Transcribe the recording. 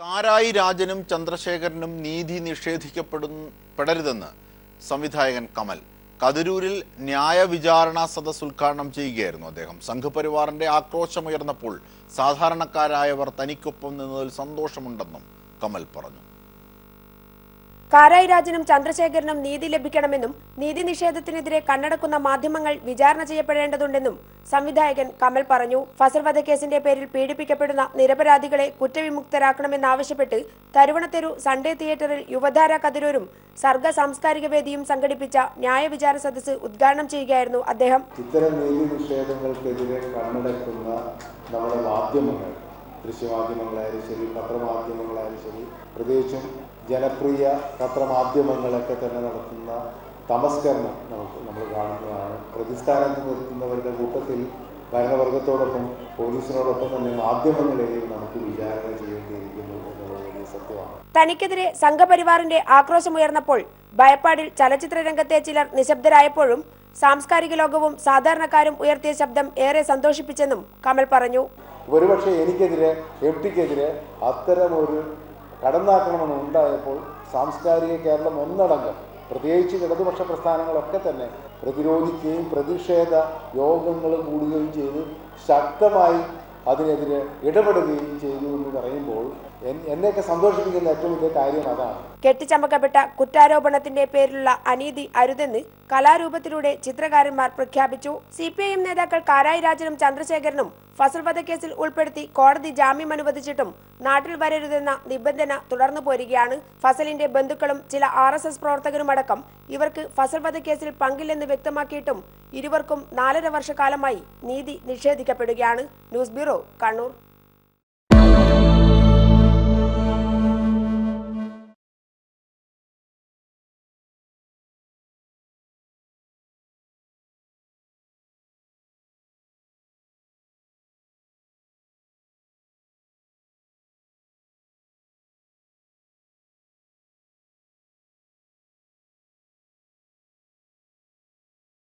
കാരായി രാജനും ചന്ദ്രശേഖരനും നീതി നിഷേധിക്കപ്പെടരുതെന്ന് സംവിധായകൻ കമൽ കതിരൂരിൽ ന്യായവിചാരണ സദസ് ഉദ്ഘാടനം ചെയ്യുകയായിരുന്നു അദ്ദേഹം. സംഘപരിവാറിന്റെ ആക്രോശമുയർന്നപ്പോൾ സാധാരണക്കാരായവർ തനിക്കൊപ്പം നിന്നതിൽ സന്തോഷമുണ്ടെന്നും കമൽ പറഞ്ഞു. കാരായി രാജനും ചന്ദ്രശേഖരനും നീതി ലഭിക്കണമെന്നും നീതി നിഷേധത്തിനെതിരെ കണ്ണടക്കുന്ന മാധ്യമങ്ങൾ വിചാരണ ചെയ്യപ്പെടേണ്ടതുണ്ടെന്നും സംവിധായകൻ കമൽ പറഞ്ഞു. ഫസൽ വധക്കേസിന്റെ പേരിൽ പീഡിപ്പിക്കപ്പെടുന്ന നിരപരാധികളെ കുറ്റവിമുക്തരാക്കണമെന്നാവശ്യപ്പെട്ട് തരുവണത്തെരു സൺഡേ തിയേറ്ററിൽ യുവധാര കതിരൂരും സർഗ സാംസ്കാരിക വേദിയും സംഘടിപ്പിച്ച ന്യായവിചാരണ സദസ്സ് ഉദ്ഘാടനം ചെയ്യുകയായിരുന്നു അദ്ദേഹം. ഇത്തരം നീതി നിഷേധങ്ങൾക്കെതിരെ കണ്ണടക്കുന്ന നമ്മുടെ മാധ്യമങ്ങൾ, ദൃശ്യമാധ്യമങ്ങളായാലും ശരി, പത്രമാധ്യമങ്ങളായാലും ശരി, പ്രത്യേകിച്ചും ജനപ്രിയ പത്രമാധ്യമങ്ങളൊക്കെ തന്നെ നടത്തുന്ന തമസ്കരണം നമ്മൾ കാണുന്നതാണ്. പ്രതിസ്ഥാനത്ത് നിർത്തുന്നവരുടെ കൂട്ടത്തിൽ ഭരണവർഗത്തോടൊപ്പം പോലീസിനോടൊപ്പം തന്നെ മാധ്യമങ്ങളെയും നമുക്ക് വിചാരണ ചെയ്യേണ്ടിയിരിക്കുന്നു എന്നുള്ളത് വലിയ സത്യമാണ്. തനിക്കെതിരെ സംഘപരിവാറിന്റെ ആക്രോശമുയർന്നപ്പോൾ ഭയപ്പാടിൽ ചലച്ചിത്ര രംഗത്തെ ചിലർ നിശബ്ദരായപ്പോഴും സാംസ്കാരിക ലോകവും സാധാരണക്കാരും ഉയർത്തിയ ശബ്ദം ഏറെ സന്തോഷിപ്പിച്ചെന്നും കമൽ പറഞ്ഞു. ഒരുപക്ഷെ എനിക്കെതിരെ, എംടിക്കെതിരെ അത്തരമൊരു കടന്നാക്രമണം ഉണ്ടായപ്പോൾ സാംസ്കാരിക കേരളം ഒന്നടങ്കം, പ്രത്യേകിച്ച് ഇടതുപക്ഷ പ്രസ്ഥാനങ്ങളൊക്കെ തന്നെ പ്രതിരോധിക്കുകയും പ്രതിഷേധ യോഗങ്ങൾ കൂടുകയും ചെയ്ത് ശക്തമായി അതിനെതിരെ ഇടപെടുകയും ചെയ്തു എന്ന് പറയുമ്പോൾ എന്നെയൊക്കെ സന്തോഷിപ്പിക്കുന്ന ഏറ്റവും വലിയ കാര്യം അതാണ്. കെട്ടിച്ചമക്കപ്പെട്ട കുറ്റാരോപണത്തിന്റെ പേരിലുള്ള അനീതി അരുതെന്ന് കലാരൂപത്തിലൂടെ ചിത്രകാരന്മാർ പ്രഖ്യാപിച്ചു. CPIM നേതാക്കൾ കാരായി രാജനും ചന്ദ്രശേഖരനും ഫസൽ വധക്കേസിൽ ഉൾപ്പെടുത്തി കോടതി ജാമ്യം അനുവദിച്ചിട്ടും നാട്ടിൽ വരരുതെന്ന നിബന്ധന തുടർന്നു പോരുകയാണ്. ഫസലിന്റെ ബന്ധുക്കളും ചില RSS പ്രവർത്തകരുമടക്കം ഇവർക്ക് ഫസൽ വധക്കേസിൽ പങ്കില്ലെന്ന് വ്യക്തമാക്കിയിട്ടും ഇരുവർക്കും 4.5 വർഷക്കാലമായി നീതി നിഷേധിക്കപ്പെടുകയാണ്. News bureau, Kannur.